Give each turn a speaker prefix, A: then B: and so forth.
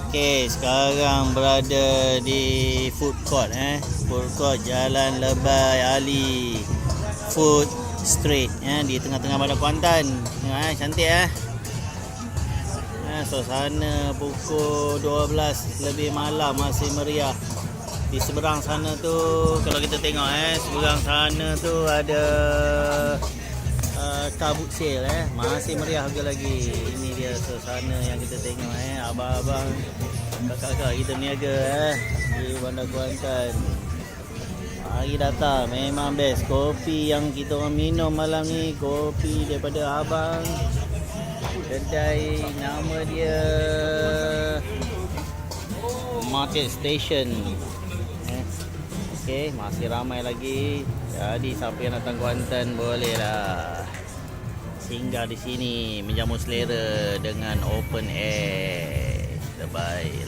A: Okey, sekarang berada di food court Food court Jalan Lebai Ali Food Street di tengah-tengah Bandar Kuantan. Tengok cantik suasana pukul 12 lebih malam masih meriah. Di seberang sana tu kalau kita tengok seberang sana tu ada kabut sale masih meriah juga lagi. Ini dia suasana yang kita tengok abang-abang kakak-kakak kita berniaga di Bandar Kuantan. Hari datang memang best. Kopi yang kita orang minum malam ni kopi daripada abang. Kedai nama dia Market Station. Okey, masih ramai lagi. Jadi siapa yang datang Kuantan bolehlah singgah di sini menjamu selera dengan open air terbaik.